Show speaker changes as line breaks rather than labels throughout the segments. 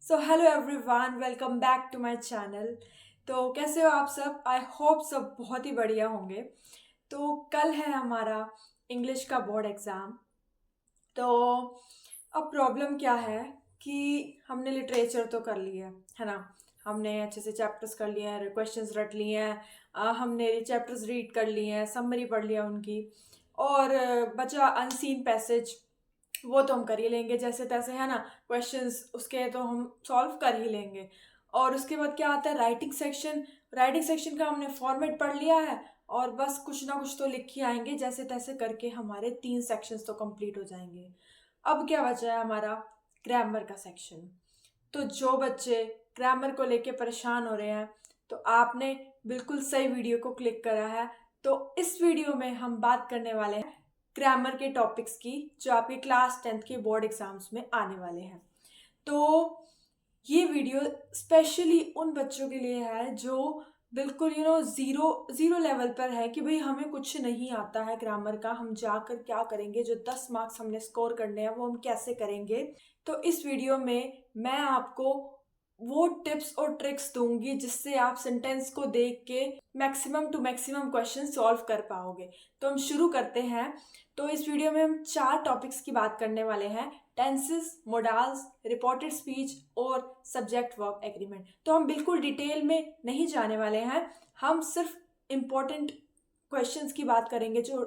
So hello everyone, welcome back to my channel. तो कैसे हो आप सब? आई होप सब बहुत ही बढ़िया होंगे। तो कल है हमारा इंग्लिश का बोर्ड एग्ज़ाम। तो अब प्रॉब्लम क्या है कि हमने लिटरेचर तो कर लिया है ना। हमने अच्छे से चैप्टर्स कर लिए हैं, क्वेश्चंस रट लिए हैं, हमने चैप्टर्स रीड कर लिए हैं, समरी पढ़ लिया उनकी। और बचा अनसीन पैसेज, वो तो हम कर ही लेंगे जैसे तैसे, है ना। क्वेश्चंस उसके तो हम सॉल्व कर ही लेंगे। और उसके बाद क्या आता है, राइटिंग सेक्शन। राइटिंग सेक्शन का हमने फॉर्मेट पढ़ लिया है और बस कुछ ना कुछ तो लिख ही आएंगे, जैसे तैसे करके हमारे 3 सेक्शंस तो कंप्लीट हो जाएंगे। अब क्या बचा है हमारा, ग्रामर का सेक्शन। तो जो बच्चे ग्रामर को लेके परेशान हो रहे हैं, तो आपने बिल्कुल सही वीडियो को क्लिक करा है। तो इस वीडियो में हम बात करने वाले हैं ग्रामर के टॉपिक्स की, जो आपके क्लास 10th के बोर्ड एग्जाम्स में आने वाले हैं। तो ये वीडियो स्पेशली उन बच्चों के लिए है जो बिल्कुल ज़ीरो ज़ीरो लेवल पर है कि भाई हमें कुछ नहीं आता है ग्रामर का, हम जाकर क्या करेंगे, जो 10 मार्क्स हमने स्कोर करने हैं वो हम कैसे करेंगे। तो इस वीडियो में मैं आपको वो टिप्स और ट्रिक्स दूंगी जिससे आप सेंटेंस को देख के maximum to maximum question solve कर पाओगे। तो हम शुरू करते हैं। तो इस वीडियो में हम 4 टॉपिक्स की बात करने वाले हैं: टेंसेस, मोडाल्स, रिपोर्टेड स्पीच और सब्जेक्ट वर्ब एग्रीमेंट। तो हम बिल्कुल डिटेल में नहीं जाने वाले हैं, हम सिर्फ इम्पोर्टेंट क्वेश्चंस की बात करेंगे जो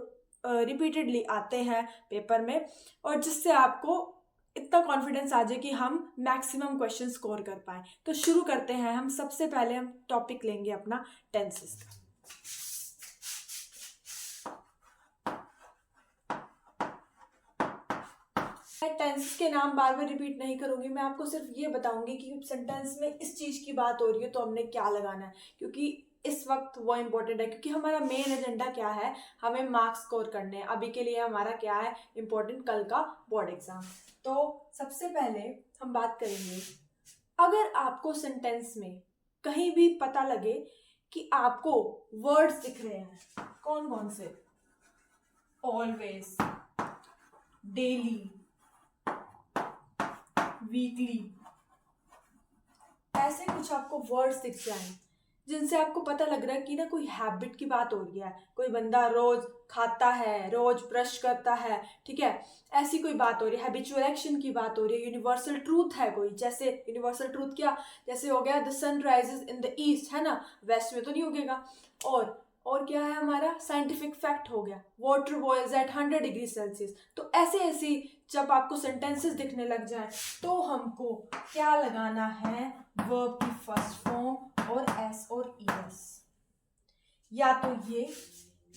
रिपीटेडली आते हैं पेपर में, और जिससे आपको इतना कॉन्फिडेंस आ जाए कि हम मैक्सिमम क्वेश्चन स्कोर कर पाए। तो शुरू करते हैं। हम सबसे पहले हम टॉपिक लेंगे अपना टेंसेस का। मैं टेंस के नाम बार बार रिपीट नहीं करूंगी, मैं आपको सिर्फ ये बताऊंगी कि सेंटेंस में इस चीज़ की बात हो रही है तो हमने क्या लगाना है, क्योंकि इस वक्त वो इम्पोर्टेंट है। क्योंकि हमारा मेन एजेंडा क्या है, हमें मार्क्स स्कोर करने हैं। अभी के लिए हमारा क्या है इम्पोर्टेंट, कल का बोर्ड एग्जाम। तो सबसे पहले हम बात करेंगे, अगर आपको सेंटेंस में कहीं भी पता लगे कि आपको वर्ड्स दिख रहे हैं, कौन कौन से, ऑलवेज, डेली, वीकली, ऐसे कुछ आपको वर्ड्स दिख जाएं जिनसे आपको पता लग रहा है कि ना कोई हैबिट की बात हो रही है, कोई बंदा रोज खाता है, रोज ब्रश करता है, ठीक है, ऐसी कोई बात हो रही है, हैबिचुअल एक्शन की बात हो रही है, यूनिवर्सल ट्रूथ है कोई, जैसे यूनिवर्सल ट्रूथ क्या, जैसे हो गया the sun rises in the east, है ना, वेस्ट में तो नहीं उगेगा। और क्या है हमारा साइंटिफिक फैक्ट हो गया, water boils at 100 degree Celsius. तो ऐसे ऐसी जब आपको सेंटेंसेस दिखने लग जाए तो हमको क्या लगाना है, वर्ब की फर्स्ट फॉर्म और एस और ईएस, या तो ये,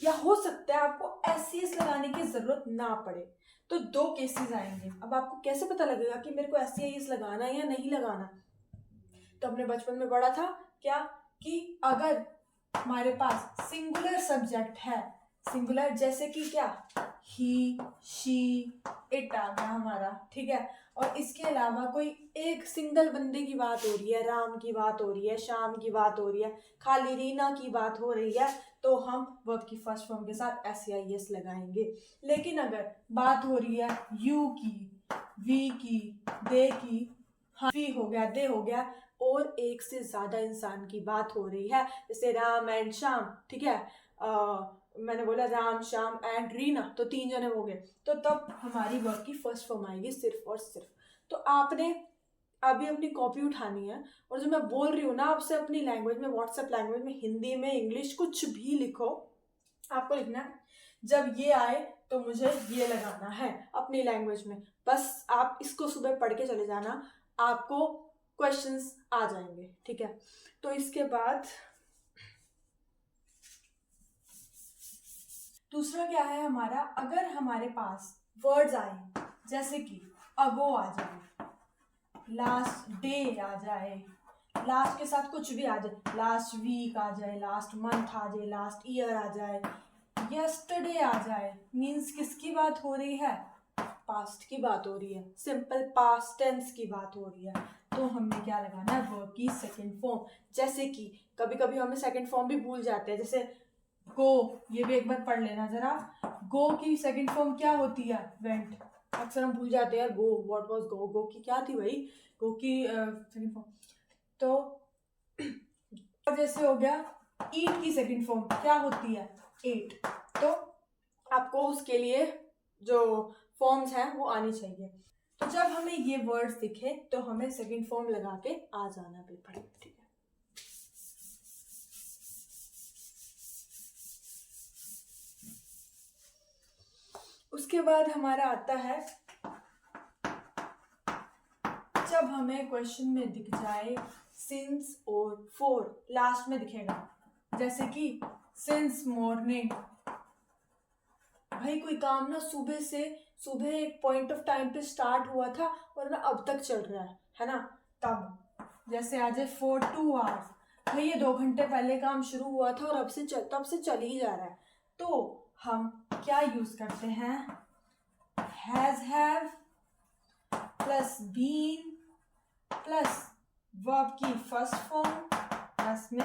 या हो सकता है आपको एससीएस लगाने की जरूरत ना पड़े। तो 2 केसेस आएंगे। अब आपको कैसे पता लगेगा कि मेरे को एससीएस लगाना है या नहीं लगाना? तो हमने बचपन में पढ़ा था क्या, कि अगर हमारे पास सिंगुलर सब्जेक्ट है, सिंगुलर जैसे कि क्या, ही, शी, इट आ गया हमारा, ठीक है, और इसके अलावा कोई एक सिंगल बंदे की बात हो रही है, राम की बात हो रही है, शाम की बात हो रही है, खाली रीना की बात हो रही है, तो हम वर्ब की फर्स्ट फॉर्म के साथ एस या एस लगाएंगे। लेकिन अगर बात हो रही है यू की, वी की, दे की, वी हो गया, दे हो गया, और एक से ज्यादा इंसान की बात हो रही है, जैसे राम एंड श्याम, ठीक है, मैंने बोला राम, श्याम एंड रीना, तो 3 जने हो गए, तो तब हमारी वर्ब की फर्स्ट फॉर्म आएगी सिर्फ और सिर्फ। तो आपने अभी अपनी कॉपी उठानी है, और जो मैं बोल रही हूँ ना आपसे, अपनी लैंग्वेज में, व्हाट्सएप लैंग्वेज में, हिंदी में, इंग्लिश, कुछ भी लिखो, आपको लिखना है जब ये आए तो मुझे ये लगाना है अपनी लैंग्वेज में। बस आप इसको सुबह पढ़ के चले जाना, आपको क्वेश्चंस आ जाएंगे, ठीक है। तो इसके बाद दूसरा क्या है हमारा, अगर हमारे पास वर्ड्स आए जैसे कि अगो आ जाए, लास्ट डे आ जाए, लास्ट के साथ कुछ भी आ जाए, लास्ट वीक आ जाए, लास्ट मंथ आ जाए, लास्ट ईयर आ जाए, यस्टरडे आ जाए, मीन्स किसकी बात हो रही है, पास्ट की बात हो रही है, सिंपल पास्ट टेंस की बात हो रही है, तो हमने क्या लगाना है, वर्ब की सेकंड फॉर्म। जैसे कि कभी कभी हमें सेकंड फॉर्म भी भूल जाते हैं, जैसे गो, ये भी एक बार पढ़ लेना जरा, गो की सेकंड फॉर्म क्या होती है, वेंट। अक्सर हम भूल जाते हैं, गो, व्हाट वाज गो, गो की क्या थी भाई, को कि सेकंड फॉर्म। तो जैसे हो गया ईट की सेकंड फॉर्म क्या होती है, एट। तो आपको उसके लिए जो फॉर्म्स हैं वो आनी चाहिए। तो जब हमें ये वर्ड्स दिखे तो हमें सेकंड फॉर्म लगा के आ जाना पेपर में, ठीक है। उसके बाद हमारा आता है जब हमें क्वेश्चन में दिख जाए सिंस और फॉर, लास्ट में दिखेगा, जैसे कि सिंस मॉर्निंग। भाई कोई काम ना सुबह एक पॉइंट ऑफ टाइम पे स्टार्ट हुआ था और ना अब तक चल रहा है ना, तब जैसे आज है फॉर 2 आवर्स, भाई ये 2 घंटे पहले काम शुरू हुआ था और तब से चल ही जा रहा है। तो हम क्या यूज करते हैं, has have plus been plus verb की फर्स्ट फॉर्म प्लस में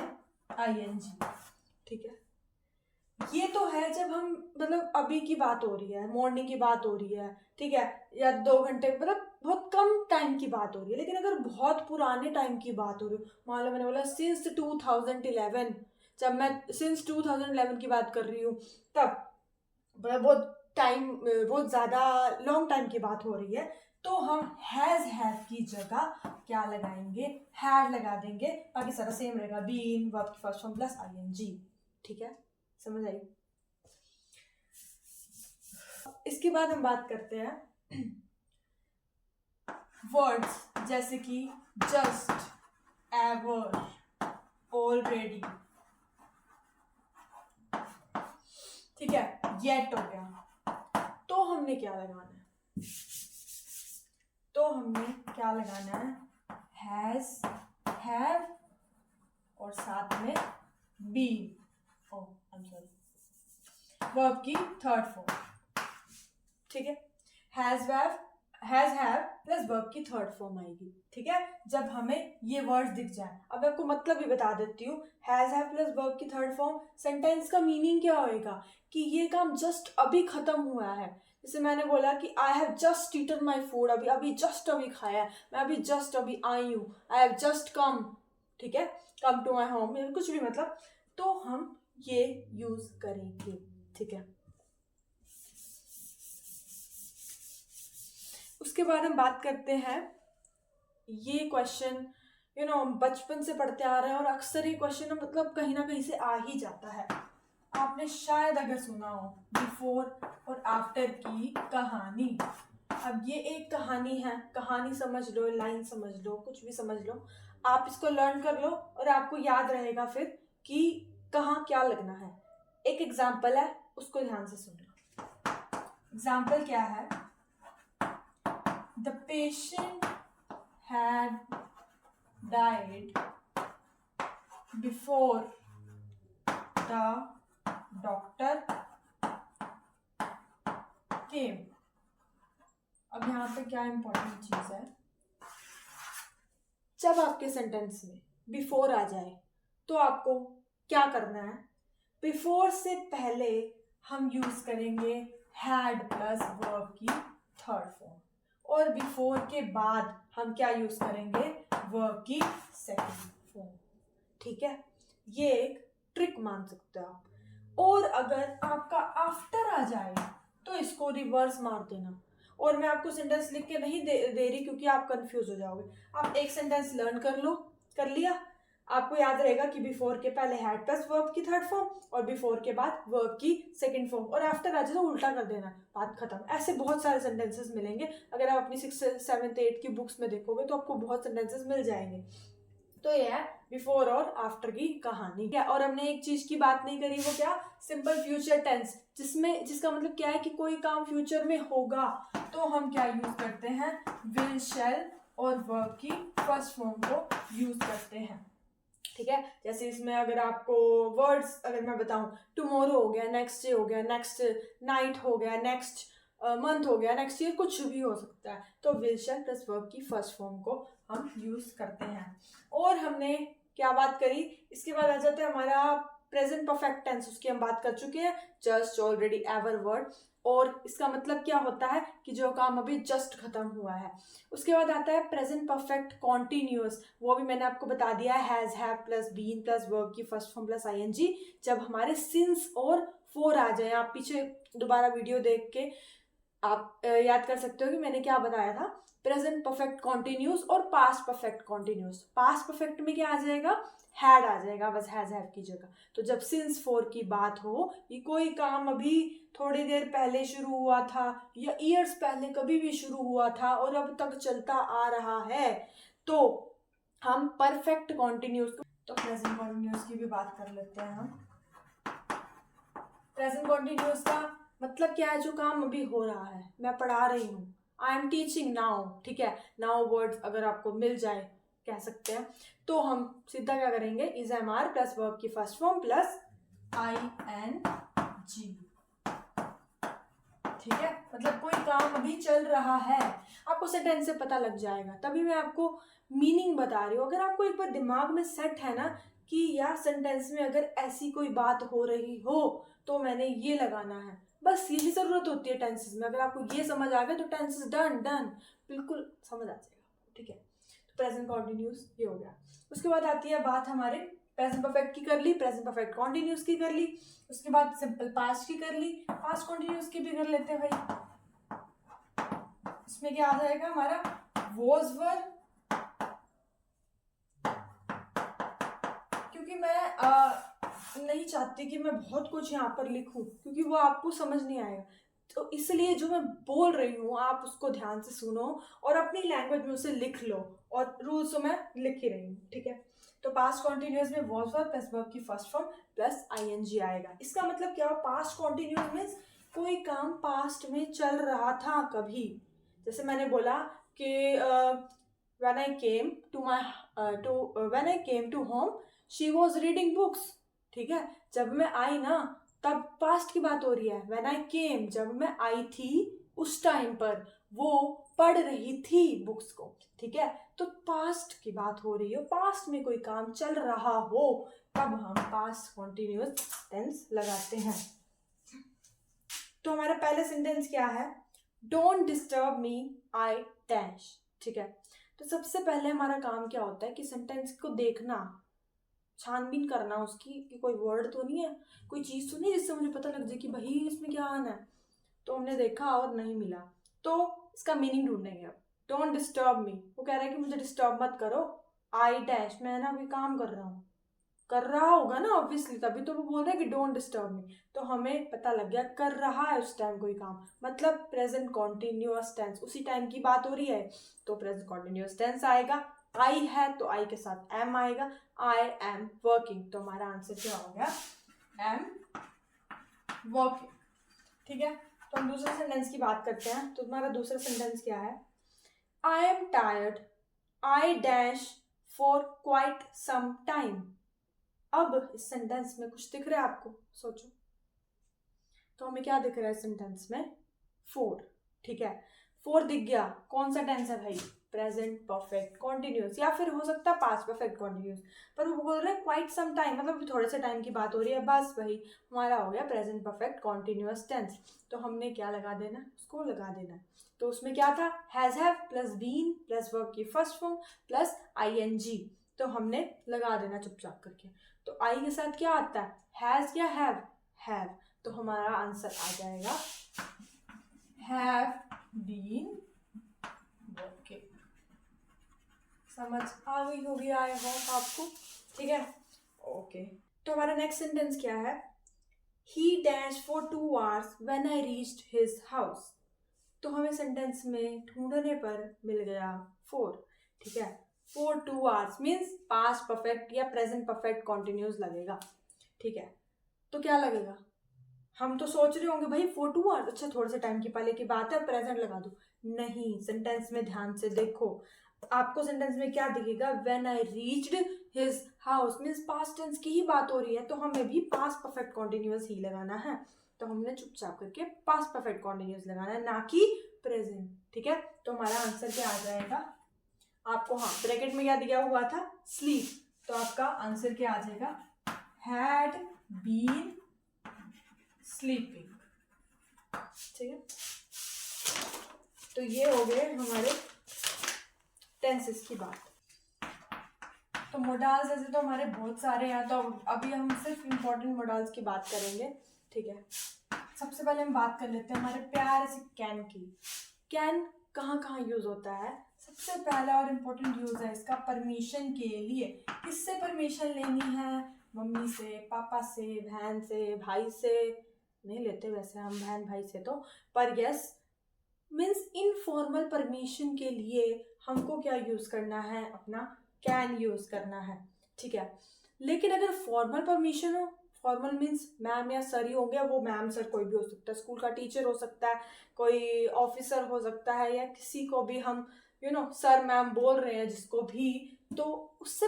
आईएनजी, ठीक है। ये तो है जब हम मतलब अभी की बात हो रही है, मॉर्निंग की बात हो रही है, ठीक है, या 2 घंटे मतलब बहुत कम टाइम की बात हो रही है। लेकिन अगर बहुत पुराने टाइम की बात हो रही है, मान लो मैंने बोला सिंस 2011, जब मैं सिंस 2011 की बात कर रही हूँ, तब बहुत टाइम, बहुत ज़्यादा लॉन्ग टाइम की बात हो रही है, तो हम हैज़ हैव की जगह क्या लगाएंगे, हैड लगा देंगे। बाकी सारा सेम रहेगा, बीन वर्ब की फर्स्ट फॉर्म प्लस आईएनजी, ठीक है, समझ आई। इसके बाद हम बात करते हैं वर्ड्स जैसे कि जस्ट, एवर, ऑलरेडी, ठीक है, येट हो गया। तो हमने क्या लगाना है, तो हमने क्या लगाना है, हैज, हैव और साथ में बीन, वर्ब की थर्ड फॉर्म, ठीक है, हैज हैव प्लस वर्ब की थर्ड फॉर्म आएगी, ठीक है, जब हमें ये वर्ड दिख जाए। अब आपको मतलब भी बता देती हूँ, हैज हैव प्लस वर्ब की थर्ड फॉर्म, सेंटेंस का मीनिंग क्या होएगा कि ये काम जस्ट अभी खत्म हुआ है। जैसे मैंने बोला कि I have just eaten my food, अभी जस्ट अभी खाया है, मैं अभी जस्ट अभी आई हूँ, आई हैव जस्ट कम, ठीक है, कम टू माई होम, कुछ भी मतलब, तो हम ये यूज करेंगे, ठीक है। उसके बाद हम बात करते हैं, ये क्वेश्चन बचपन से पढ़ते आ रहे हैं और अक्सर ये क्वेश्चन मतलब कहीं ना कहीं से आ ही जाता है। आपने शायद अगर सुना हो बिफोर और आफ्टर की कहानी। अब ये एक कहानी है, कहानी समझ लो, लाइन समझ लो, कुछ भी समझ लो, आप इसको लर्न कर लो और आपको याद रहेगा फिर कि कहाँ क्या लगना है। एक एग्जाम्पल है, उसको ध्यान से सुन लो। एग्जाम्पल क्या है, The patient had died before the doctor came। अब यहाँ पे क्या इंपॉर्टेंट चीज है, जब आपके सेंटेंस में बिफोर आ जाए तो आपको क्या करना है, बिफोर से पहले हम यूज करेंगे हैड प्लस वर्ब की थर्ड फॉर्म, और बिफोर के बाद हम क्या यूज करेंगे, वर्ब की सेकंड फॉर्म, ठीक है। ये एक ट्रिक मान सकते हो आप। और अगर आपका आफ्टर आ जाए तो इसको रिवर्स मार देना। और मैं आपको सेंटेंस लिख के नहीं दे रही क्योंकि आप कंफ्यूज हो जाओगे। आप एक सेंटेंस लर्न कर लो, कर लिया, आपको याद रहेगा कि बिफोर के पहले हैड प्लस वर्ब की थर्ड फॉर्म और बिफोर के बाद वर्ब की सेकंड फॉर्म, और आफ्टर आ जाए तो उल्टा कर देना, बात खत्म। ऐसे बहुत सारे सेंटेंसेस मिलेंगे, अगर आप अपनी 6th 7th 8th की बुक्स में देखोगे तो आपको बहुत सेंटेंसेस मिल जाएंगे। तो ये है बिफोर और आफ्टर की कहानी। क्या, और हमने एक चीज की बात नहीं करी, वो क्या, सिंपल फ्यूचर टेंस, जिसका मतलब क्या है कि कोई काम फ्यूचर में होगा तो हम क्या यूज करते हैं, विल, शैल और वर्ब की फर्स्ट फॉर्म को यूज करते हैं, ठीक है। जैसे इसमें अगर आपको वर्ड्स अगर मैं बताऊं, टुमारो हो गया, नेक्स्ट डे हो गया, नेक्स्ट नाइट हो गया, नेक्स्ट मंथ हो गया, नेक्स्ट ईयर, कुछ भी हो सकता है, तो विल शैल प्लस वर्ब की फर्स्ट फॉर्म को हम यूज करते हैं। और हमने क्या बात करी, इसके बाद आ जाता है हमारा प्रेजेंट परफेक्ट टेंस उसकी हम बात कर चुके हैं, जस्ट, ऑलरेडी, एवर वर्ड, और इसका मतलब क्या होता है कि जो काम अभी जस्ट खत्म हुआ है। उसके बाद आता है प्रेजेंट परफेक्ट कॉन्टिन्यूअस, वो भी मैंने आपको बता दिया है, has, have plus been plus verb की फर्स्ट फॉर्म प्लस आईएनजी, जब हमारे सिंस और फोर आ जाए। आप पीछे दोबारा वीडियो देख के आप याद कर सकते हो कि मैंने क्या बताया था। प्रेजेंट परफेक्ट कॉन्टिन्यूस और past perfect continuous. Past perfect में क्या आ जाएगा, हैड आ जाएगा, बस हैज हैव की जगह। तो जब सिंस फोर की बात हो, ये कोई काम अभी थोड़ी देर पहले शुरू हुआ था या ईयर्स पहले कभी भी शुरू हुआ था और अब तक चलता आ रहा है, तो हम परफेक्ट कॉन्टिन्यूस, तो प्रेजेंट कॉन्टिन्यूस की भी बात कर लेते हैं हम। प्रेजेंट कॉन्टिन्यूस का मतलब क्या है, जो काम अभी हो रहा है, मैं पढ़ा रही हूँ, आई एम टीचिंग नाउ, ठीक है। नाउ वर्ड्स अगर आपको मिल जाए कह सकते हैं, तो हम सीधा क्या करेंगे, is am are plus verb की first form plus I N G, ठीक है। मतलब कोई काम अभी चल रहा है, आपको सेंटेंस से पता लग जाएगा, तभी मैं आपको मीनिंग बता रही हूँ। अगर आपको एक बार दिमाग में सेट है ना कि यार सेंटेंस में अगर ऐसी कोई बात हो रही हो तो मैंने ये लगाना है, बस यही जरूरत होती है टेंसेस में। अगर आपको ये समझ आ गया तो टेंसेस डन डन, बिल्कुल समझ आ जाएगा, ठीक है। तो प्रेजेंट कॉन्टिन्यूस ये हो गया। उसके बाद आती है बात हमारे प्रेजेंट परफेक्ट की कर ली, प्रेजेंट परफेक्ट कॉन्टिन्यूस की कर ली, उसके बाद सिंपल पास्ट की कर ली, पास्ट कॉन्टिन्यूस की भी कर लेते हैं भाई। इसमें क्या आ जाएगा हमारा, वॉज वर, क्योंकि मैं नहीं चाहती कि मैं बहुत कुछ यहाँ पर लिखूं, क्योंकि वो आपको समझ नहीं आएगा। तो इसलिए जो मैं बोल रही हूँ आप उसको ध्यान से सुनो और अपनी लैंग्वेज में उसे लिख लो, और रूल्स तो मैं लिख ही रही हूँ, ठीक है। तो पास्ट कॉन्टिन्यूस में वॉज वर्ब प्लस वर्ब की फर्स्ट फॉर्म प्लस आईएनजी आएगा। इसका मतलब क्या हो, पास्ट कॉन्टिन्यूस मीन्स कोई काम पास्ट में चल रहा था कभी। जैसे मैंने बोला कि when I came to home she was reading books, ठीक है। जब मैं आई ना तब पास्ट की बात हो रही है। when I came, जब मैं आई थी उस टाइम पर वो पढ़ रही थी बुक्स को, ठीक है। तो पास्ट की बात हो रही हो, पास्ट में कोई काम चल रहा हो, तब हम पास्ट कॉन्टिन्यूअस टेंस लगाते हैं। तो हमारा पहला सेंटेंस क्या है, don't disturb me I dash, ठीक है। तो सबसे पहले हमारा काम क्या होता है कि सेंटेंस को देखना, छानबीन करना उसकी कि कोई वर्ड तो नहीं है, कोई चीज़ तो नहीं जिससे मुझे पता लग जाए कि भाई इसमें क्या आना है। तो हमने देखा और नहीं मिला तो इसका मीनिंग ढूंढेंगे अब। डोंट डिस्टर्ब मी, वो कह रहा है कि मुझे डिस्टर्ब मत करो, आई डैश, मैं ना अभी काम कर रहा हूँ, कर रहा होगा ना ऑब्वियसली, तभी तो वो बोल रहा है कि डोंट डिस्टर्ब मी। तो हमें पता लग गया कर रहा है उस टाइम कोई काम, मतलब प्रेजेंट कॉन्टिन्यूअस टेंस, उसी टाइम की बात हो रही है तो प्रेजेंट कॉन्टिन्यूअस टेंस आएगा। आई है तो आई के साथ एम आएगा, आई एम वर्किंग, तो हमारा आंसर क्या हो गया, एम वर्किंग, ठीक है। तो हम दूसरे सेंटेंस की बात करते हैं। तो तुम्हारा दूसरा सेंटेंस क्या है, I am tired I dash for quite some time. अब इस सेंटेंस में कुछ दिख रहा है आपको, सोचो। तो हमें क्या दिख रहा है सेंटेंस में, फोर, ठीक है। फोर दिख गया, कौन सा टेंस है भाई, प्रेजेंट परफेक्ट कॉन्टिन्यूअस, या फिर हो सकता है पास्ट परफेक्ट कॉन्टिन्यूअस, पर वो बोल रहे हैं क्वाइट सम टाइम, मतलब थोड़े से टाइम की बात हो रही है, बस वही हमारा हो गया प्रेजेंट परफेक्ट कॉन्टिन्यूअस टेंस। तो हमने क्या लगा देना, उसको लगा देना। तो उसमें क्या था, has have plus been plus verb की फर्स्ट फॉर्म प्लस आईएनजी, तो हमने लगा देना चुपचाप करके। तो आई के साथ क्या आता है, हैज या हैव, हैव, तो हमारा आंसर आ जाएगा हैव बीन वर्किंग। समझ आ गई होगी आई होप आपको, ठीक है, ओके। तो हमारा नेक्स्ट सेंटेंस क्या है, ही dash for 2 hours when I reached his house. तो हमें सेंटेंस में ढूंढने पर मिल गया 4, ठीक है। For 2 hours means past perfect या प्रेजेंट परफेक्ट कॉन्टिन्यूस लगेगा, ठीक है। तो क्या लगेगा, हम तो सोच रहे होंगे भाई फॉर 2 hours, अच्छा थोड़े से टाइम की पहले की बात है, प्रेजेंट लगा दो। नहीं, सेंटेंस में ध्यान से देखो, आपको सेंटेंस में क्या दिखेगा, when I reached his house means past tense की ही बात हो रही है, तो हमें भी पास्ट परफेक्ट कॉन्टिन्यूअस ही लगाना है। तो हमने चुपचाप करके पास्ट परफेक्ट कॉन्टिन्यूअस लगाना है, ना कि प्रेजेंट, ठीक है। तो हमारा आंसर क्या आ जाएगा आपको, हाँ ब्रैकेट में क्या दिया हुआ था, स्लीप, तो आपका आंसर क्या आ जाएगा, हैड बीन स्लीपिंग। ठीक है, तो ये हो गए हमारे टेंसेस की बात। तो मोडाल्स ऐसे तो हमारे बहुत सारे हैं, तो अभी हम सिर्फ इम्पोर्टेंट मोडाल्स की बात करेंगे। ठीक है, सबसे पहले हम बात कर लेते हैं हमारे प्यारे से कैन की। कैन कहाँ कहाँ यूज होता है? सबसे पहला और इम्पोर्टेंट यूज है इसका परमिशन के लिए। किससे परमिशन लेनी है? मम्मी से, पापा से, बहन से, भाई से। नहीं लेते वैसे हम बहन भाई से तो, पर यस मीन्स इनफॉर्मल परमिशन के लिए हमको क्या यूज करना है? अपना कैन यूज करना है। ठीक है, लेकिन अगर फॉर्मल परमिशन हो, फॉर्मल मीन्स मैम या सर ही हो गया, वो मैम सर कोई भी हो सकता है, स्कूल का टीचर हो सकता है, कोई ऑफिसर हो सकता है, या किसी को भी हम सर मैम बोल रहे हैं जिसको भी, तो उनसे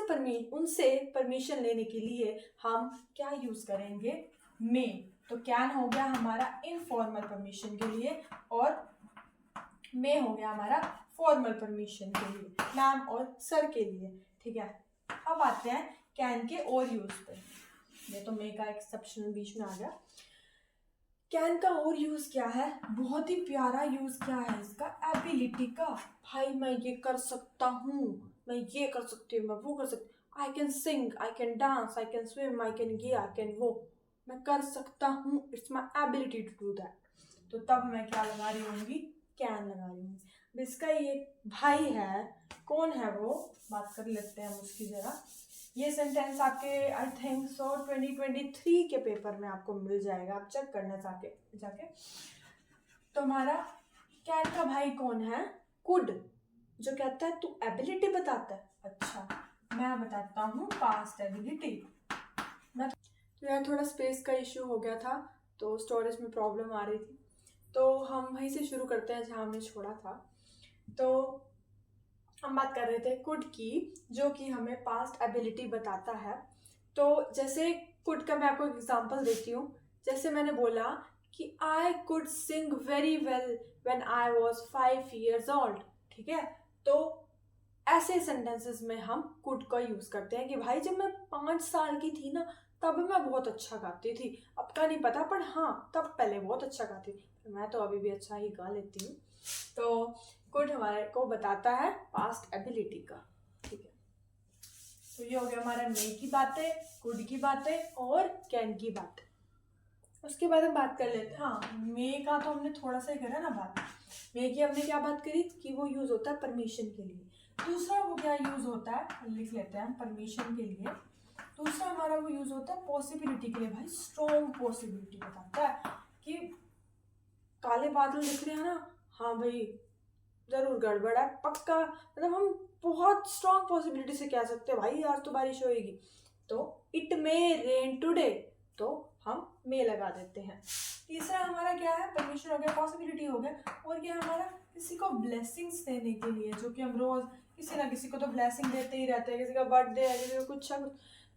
परमिशन लेने के लिए हम क्या यूज करेंगे? मे। तो कैन हो गया हमारा इनफॉर्मल परमिशन के लिए, और मे हो गया हमारा फॉर्मल परमिशन के लिए, मैम और सर के लिए। ठीक है, अब आते हैं कैन के और यूज पे। ये तो मे का एक्सेप्शन बीच में आ गया। कैन का और यूज क्या है? बहुत ही प्यारा यूज क्या है इसका? एबिलिटी का। भाई मैं ये कर सकता हूँ, मैं ये कर सकती हूँ, मैं वो कर सकती हूँ। I can sing, I can dance, I can swim, I can ये, आई कैन वो। मैं कर सकता हूँ, it's my ability to do that. तो तब मैं क्या लगा रही होंगी? कैन लगा रही हूँ। इसका ये भाई है, कौन है वो? बात कर लेते हैं उसकी जरा। ये सेंटेंस आपके आई थिंक सो 2023 के पेपर में आपको मिल जाएगा, आप चेक करना जाके। तो हमारा कैन का भाई कौन है? कुड, जो कहता है तू एबिलिटी बताता है। अच्छा, मैं बताता हूँ पास्ट एबिलिटी। तो यार थोड़ा स्पेस का इश्यू हो गया था, तो स्टोरेज में प्रॉब्लम आ रही थी, तो हम वहीं से शुरू करते हैं जहाँ हमने छोड़ा था। तो हम बात कर रहे थे कुड की, जो कि हमें पास्ट एबिलिटी बताता है। तो जैसे कुड का मैं आपको एग्जांपल देती हूँ। जैसे मैंने बोला कि I could sing very well when I was 5 years old। ठीक है, तो ऐसे सेंटेंसेस में हम कुड का यूज करते हैं कि भाई जब मैं 5 साल की थी ना, तब मैं बहुत अच्छा गाती थी। अब का नहीं पता, पर हाँ तब पहले बहुत अच्छा गाती थी। मैं तो अभी भी अच्छा ही गा लेती हूँ। तो कुड हमारे को बताता है पास्ट एबिलिटी का। ठीक है, तो ये हो गया हमारा मे की बातें, कुड की बातें और कैन की बातें। उसके बाद हम बात कर लेते हैं, हाँ मे का तो हमने थोड़ा सा ही करा ना बात। मे की हमने क्या बात करी कि वो यूज होता है परमिशन के लिए। दूसरा वो क्या यूज होता है, लिख लेते हैं परमिशन के लिए। दूसरा हमारा वो यूज होता है पॉसिबिलिटी के लिए। भाई स्ट्रॉन्ग पॉसिबिलिटी बताता है कि काले बादल दिख रहे हैं ना, हाँ भाई जरूर गड़बड़ है पक्का, मतलब हम बहुत स्ट्रॉन्ग पॉसिबिलिटी से कह सकते हैं भाई आज तो बारिश होएगी। तो इट मे रेन टुडे, तो हम मे लगा देते हैं। तीसरा हमारा क्या है? परमिशन हो गया, पॉसिबिलिटी हो गया, और क्या हमारा किसी को ब्लेसिंग्स देने के लिए, जो कि हम रोज किसी ना किसी को तो ब्लेसिंग देते ही रहते हैं। किसी का बर्थडे है, किसी का कुछ है,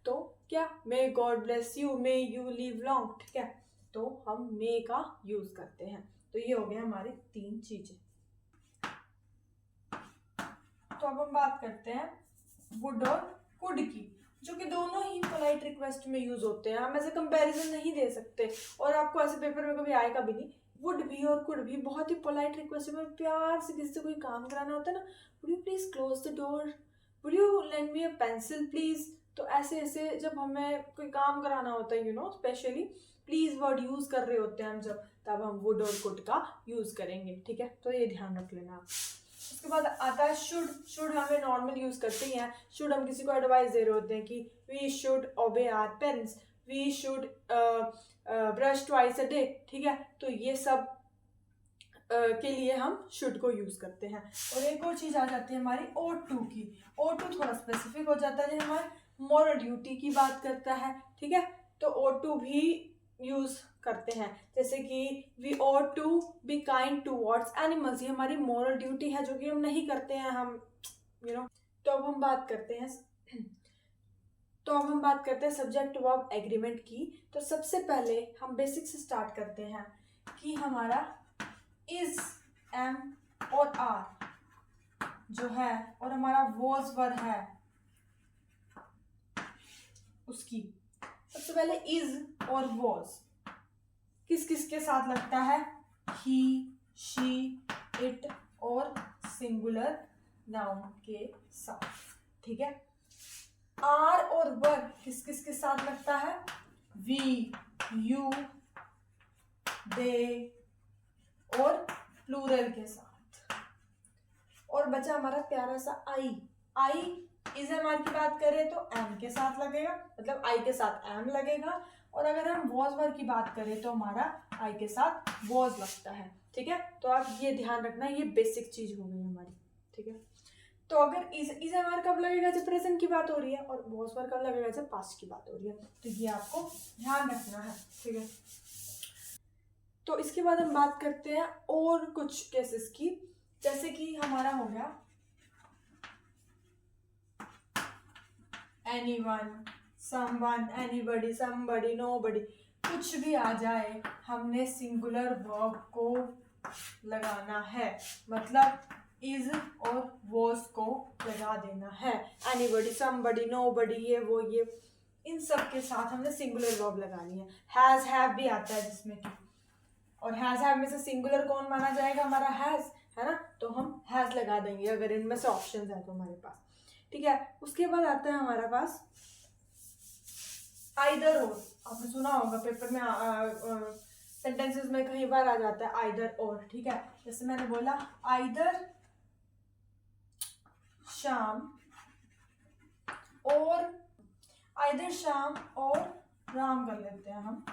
तो क्या may God bless you, may you live long. ठीक है, तो हम मे का यूज करते हैं। तो ये हो गया हमारी 3 चीजें। तो अब हम बात करते हैं वुड और कुड की, जो कि दोनों ही पोलाइट रिक्वेस्ट में यूज होते हैं। हम ऐसे कंपैरिजन नहीं दे सकते, और आपको ऐसे पेपर में कभी आएगा भी नहीं। वुड भी और कुड भी बहुत ही पोलाइट रिक्वेस्ट में, प्यार से किसी से कोई काम कराना होता है ना, would you please close the door, would you lend me a pencil please. तो ऐसे ऐसे जब हमें कोई काम कराना होता है, स्पेशली प्लीज वर्ड यूज कर रहे होते हैं हम जब, तब हम वुड और कुड का यूज करेंगे। ठीक है, तो ये ध्यान रख लेना। उसके बाद आता है शुड। शुड हमें नॉर्मल यूज करते ही हैं। शुड हम किसी को एडवाइस दे रहे होते हैं कि we should obey our parents, we should brush twice a day. ठीक है, तो ये सब के लिए हम शुड को यूज करते हैं। और एक और चीज आ जाती है हमारी ought to की। ought to थोड़ा स्पेसिफिक हो जाता है, हमारे मॉरल ड्यूटी की बात करता है। ठीक है, तो ought to भी यूज करते हैं। जैसे कि we ought to be kind towards animals, ये हमारी मॉरल ड्यूटी है जो कि हम नहीं करते हैं हम तो अब हम बात करते हैं सब्जेक्ट वर्ब एग्रीमेंट की। तो सबसे पहले हम बेसिक से स्टार्ट करते हैं कि हमारा इज, एम और आर जो है, और हमारा वॉज वर है उसकी, सबसे पहले इज और वॉज किस किस के साथ लगता है? ही, शी, इट और सिंगुलर नाउन के साथ, ठीक है। आर और वर किस किस के साथ लगता है? वी, यू, दे और प्लूरल के साथ। और बचा हमारा प्यारा सा आई। आई इज एम आर की बात करें तो एम के साथ लगेगा, मतलब आई के साथ एम लगेगा। और अगर हम वॉज वर की बात करें तो हमारा आई के साथ वॉज लगता है, ठीक है। तो आप ये ध्यान रखना, ये बेसिक चीज हो गई हमारी, ठीक है। तो अगर इज एम आर कब लगेगा? जब प्रेजेंट की बात हो रही है, और वॉज वर कब लगेगा? जब पास्ट की बात हो रही है। तो ये आपको ध्यान रखना है, ठीक है। तो इसके बाद हम बात करते हैं और कुछ केसेस की, जैसे कि हमारा हो गया anyone, someone, anybody, somebody, nobody, कुछ भी आ जाए हमने सिंगुलर वर्ब को लगाना है, मतलब इज और वॉज को लगा देना है। एनीबडी, समबडी, नोबडी, ये वो ये, इन सब के साथ हमने सिंगुलर वर्ब लगानी है। हैज, हैव भी आता है जिसमें कि, और हैज हैव में से सिंगुलर कौन माना जाएगा? हमारा हैज, है ना। तो हम हैज लगा देंगे अगर इनमें से ऑप्शंस है तो हमारे पास, ठीक है। उसके बाद आता है हमारे पास आइदर और। आपने सुना होगा पेपर में सेंटेंसेस में कई बार आ जाता है आइदर और, ठीक है। जैसे मैंने बोला आइदर शाम और, आइदर शाम और राम कर लेते हैं हम।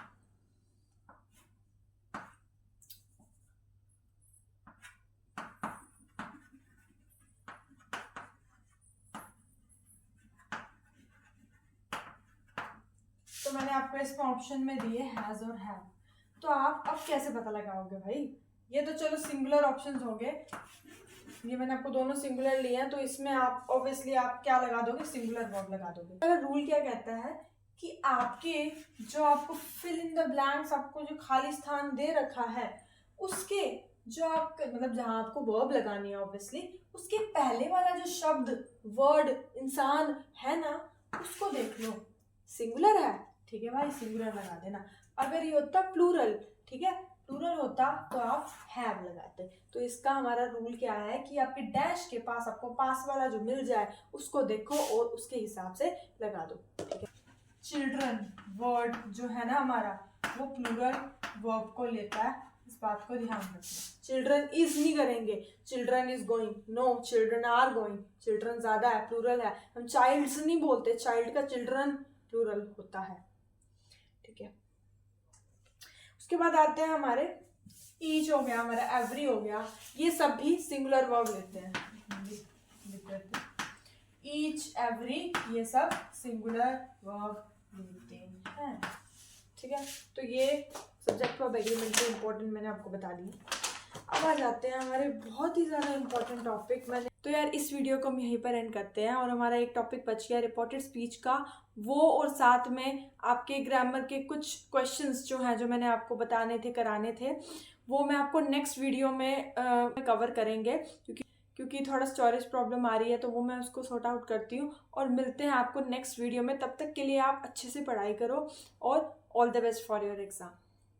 तो मैंने आपको इसमें ऑप्शन में दिए हैज और हैव। तो आप अब कैसे पता लगाओगे भाई? ये तो चलो सिंगुलर ऑप्शंस हो गए, ये मैंने आपको दोनों सिंगुलर लिए हैं, तो इसमें आप ऑब्वियसली आप क्या लगा दोगे? सिंगुलर वर्ब लगा दोगे। अगर रूल क्या कहता है कि आपके जो आपको फिल इन द ब्लैंक्स, आपको जो खाली स्थान दे रखा है, उसके जो आप मतलब जहां आपको वर्ब लगानी है ऑब्वियसली, उसके पहले वाला जो शब्द, वर्ड, इंसान है ना, उसको देख लो सिंगुलर है, ठीक है भाई, सिंगुलर लगा देना। अगर ये होता प्लूरल, ठीक है, प्लूरल होता तो आप हैव लगाते। तो इसका हमारा रूल क्या है कि आपके डैश के पास आपको पास वाला जो मिल जाए उसको देखो और उसके हिसाब से लगा दो, ठीक है। चिल्ड्रन वर्ड जो है ना हमारा, वो प्लूरल वर्ब को लेता है, इस बात को ध्यान रखना। चिल्ड्रन इज नहीं करेंगे, children is going, no, children are going, children ज्यादा है, प्लूरल है। हम चाइल्ड्स नहीं बोलते, चाइल्ड का चिल्ड्रन प्लूरल होता है, ठीक है। उसके बाद आते हैं हमारे ईच हो गया, हमारा एवरी हो गया, ये सब भी सिंगुलर वर्ब लेते हैं। ईच, एवरी, ये सब सिंगुलर वर्ब लेते हैं, ठीक है। तो ये सब्जेक्ट वर्ब एग्रीमेंट के इंपॉर्टेंट मैंने आपको बता दी। अब आ जाते हैं हमारे बहुत ही ज़्यादा इंपॉर्टेंट टॉपिक। मैंने तो यार इस वीडियो को हम यहीं पर एंड करते हैं, और हमारा एक टॉपिक बच गया रिपोर्टेड स्पीच का, वो और साथ में आपके ग्रामर के कुछ क्वेश्चंस जो हैं, जो मैंने आपको बताने थे, कराने थे, वो मैं आपको नेक्स्ट वीडियो में कवर करेंगे, क्योंकि थोड़ा स्टोरेज प्रॉब्लम आ रही है, तो वो मैं उसको सॉर्ट आउट करती हूँ। और मिलते हैं आपको नेक्स्ट वीडियो में, तब तक के लिए आप अच्छे से पढ़ाई करो और all the best for your exam.